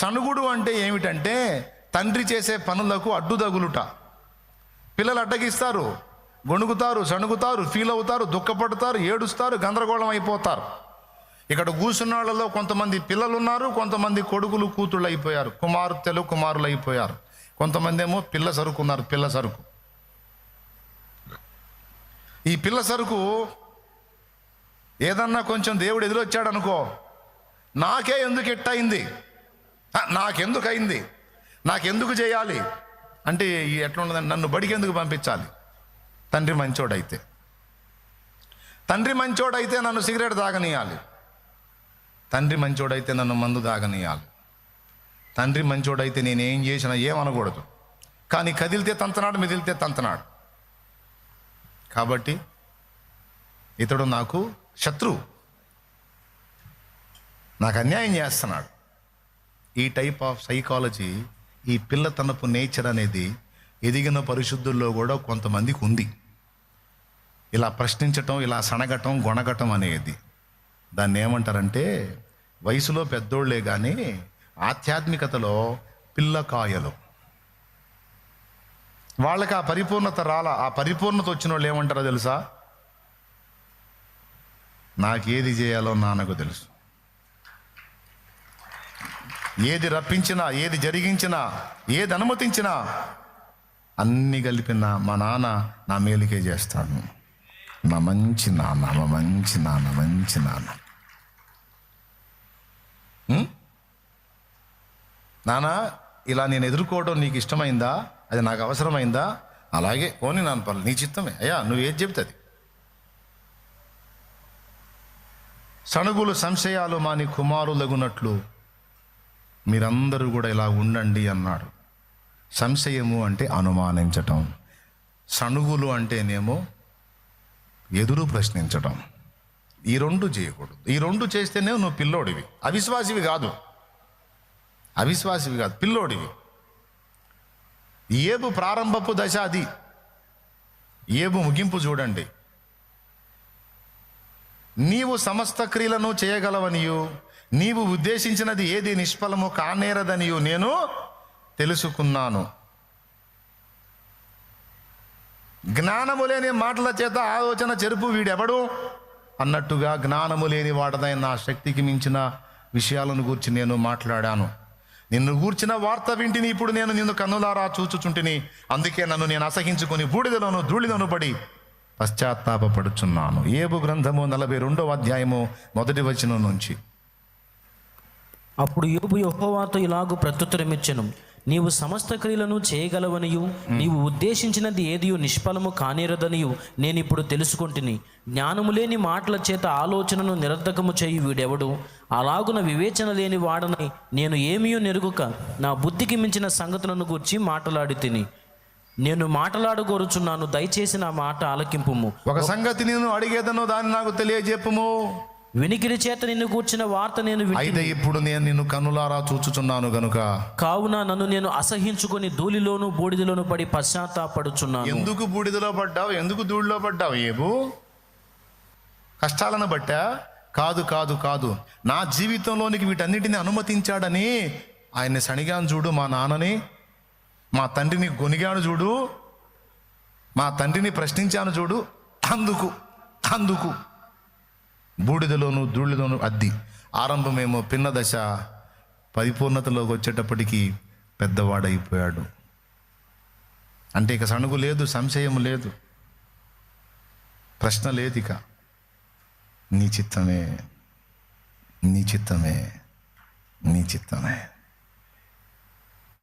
సణుగుడు అంటే ఏమిటంటే తండ్రి చేసే పనులకు అడ్డుదగులుట. పిల్లలు అడ్డగిస్తారు, గొణుగుతారు, సణుగుతారు, ఫీల్ అవుతారు, దుఃఖపడతారు, ఏడుస్తారు, గందరగోళం అయిపోతారు. ఇక్కడ కూర్చున్న వాళ్ళలో కొంతమంది పిల్లలు ఉన్నారు, కొంతమంది కొడుకులు కూతుళ్ళు అయిపోయారు, కుమార్తెలు కుమారులు అయిపోయారు. కొంతమంది ఏమో పిల్ల సరుకు ఉన్నారు, పిల్ల సరుకు. ఈ పిల్ల సరుకు ఏదన్నా కొంచెం దేవుడు ఎదురొచ్చాడు అనుకో, నాకే ఎందుకు ఎట్టయింది, నాకెందుకు అయింది, నాకెందుకు చేయాలి అంటే ఎట్లా ఉండదండి, నన్ను బడికి ఎందుకు పంపించాలి. తండ్రి మంచోడైతే, తండ్రి మంచోడైతే నన్ను సిగరెట్ తాగనీయాలి, తండ్రి మంచోడైతే నన్ను మందు తాగనీయాలి, తండ్రి మంచోడైతే నేనేం చేసినా ఏమనకూడదు. కానీ కదిలితే తంతనాడు, మెదిలితే తంతనాడు. కాబట్టి ఇతడు నాకు శత్రువు, నాకు అన్యాయం చేస్తున్నాడు. ఈ టైప్ ఆఫ్ సైకాలజీ, ఈ పిల్లతనపు నేచర్ అనేది ఎదిగిన పరిశుద్ధుల్లో కూడా కొంతమందికి ఉంది. ఇలా ప్రశ్నించటం, ఇలా సనగటం, గొణగటం అనేది దాన్ని ఏమంటారంటే వయసులో పెద్దోళ్లే కానీ ఆధ్యాత్మికతలో పిల్లకాయలు. వాళ్ళకి ఆ పరిపూర్ణత రాలా. ఆ పరిపూర్ణత వచ్చిన వాళ్ళు ఏమంటారో తెలుసా, నాకేది చేయాలో నాన్నకు తెలుసు, ఏది రప్పించినా, ఏది జరిగించినా, ఏది అనుమతించినా అన్నీ కలిపిన మా నాన్న నా మేలుకే చేస్తాడు. నా మంచి నాన్న, మా మంచి నాన్న, మంచి నాన్న. నాన్న ఇలా నేను ఎదుర్కోవడం నీకు ఇష్టమైందా, అది నాకు అవసరమైందా, అలాగే పోనీ నాన్న పర్లేదు, నీ చిత్తమే అయ్యా, నువ్వు ఏది చెబుతుంది. సణుగులు సంశయాలు మాని కుమారులగునట్లు మీరందరూ కూడా ఇలా ఉండండి అన్నాడు. సంశయము అంటే అనుమానించటం, సణుగులు అంటేనేమో ఎదురు ప్రశ్నించటం. ఈ రెండు చేయకూడదు. ఈ రెండు చేస్తేనే నువ్వు పిల్లోడివి, అవిశ్వాసివి కాదు, అవిశ్వాసివి కాదు, పిల్లోడివి. ఏబు ప్రారంభపు దశ అది. ఏబు ముగింపు చూడండి. నీవు సమస్త క్రియలను చేయగలవనియు, నీవు ఉద్దేశించినది ఏది నిష్ఫలము కానేరదనియు నేను తెలుసుకున్నాను. జ్ఞానము లేని మాటల చేత ఆలోచన చెరుపు వీడెవడు అన్నట్టుగా జ్ఞానము లేని వాడదైన నా శక్తికి మించిన విషయాలను గూర్చి నేను మాట్లాడాను. నిన్ను గూర్చిన వార్త వింటిని, ఇప్పుడు నేను నిన్ను కన్నులారా చూచుచుంటిని. అందుకే నన్ను నేను అసహించుకొని బూడిదలోను ధూళిలోను పడి పశ్చాత్తాపడుచున్నాను. ఏబు గ్రంథము 42వ అధ్యాయము 1వ వచనం నుంచి. అప్పుడు యోబు యెహోవాతో ఇలాగు ప్రత్యుత్తరమిచ్చెను, నీవు సమస్త క్రియలను చేయగలవనియు, నీవు ఉద్దేశించినది ఏదియు నిష్ఫలము కానేరదనియు నేను ఇప్పుడు తెలుసుకుంటుని. జ్ఞానము లేని మాటల చేత ఆలోచనను నిరర్ధకము చేయు వీడెవడు, అలాగున వివేచన లేని వాడనై నేను ఏమీయూ నెరుగుక నా బుద్ధికి మించిన సంగతులను గూర్చి మాట్లాడి తిని. నేను మాట్లాడగోరుచున్నాను, దయచేసి నా మాట ఆలకింపుము. ఒక సంగతి నేను అడిగేదను, దాన్ని నాకు తెలియజెప్పుము. వినికిడి చేత నిన్ను కూర్చిన వార్త నేను అయితే ఇప్పుడు నేను నిన్ను కన్నులారా చూచుచున్నాను గనుక, కావున నన్ను నేను అసహించుకొని ధూళిలోను బూడిదలోను పడి పశ్చాత్తాపడుచున్నాను. ఎందుకు బూడిదలో పడ్డావు, ఎందుకు ధూళిలో పడ్డావు? ఏబు కష్టాలను బట్టా? కాదు కాదు కాదు, నా జీవితంలోనికి వీటన్నిటిని అనుమతించాడని ఆయన్ని సణిగాను చూడు, మా నాన్నని, మా తండ్రిని గొనిగాను చూడు, మా తండ్రిని ప్రశ్నించాను చూడు. అందుకు అందుకు బూడిదలోను ధూళిలోను అద్ది. ఆరంభమేమో పిన్న దశ, పరిపూర్ణతలోకి వచ్చేటప్పటికి పెద్దవాడైపోయాడు. అంటే ఇక సణుగు లేదు, సంశయం లేదు, ప్రశ్న లేదు. ఇక నీ చిత్తమే, నీ చిత్తమే, నీ చిత్తమే.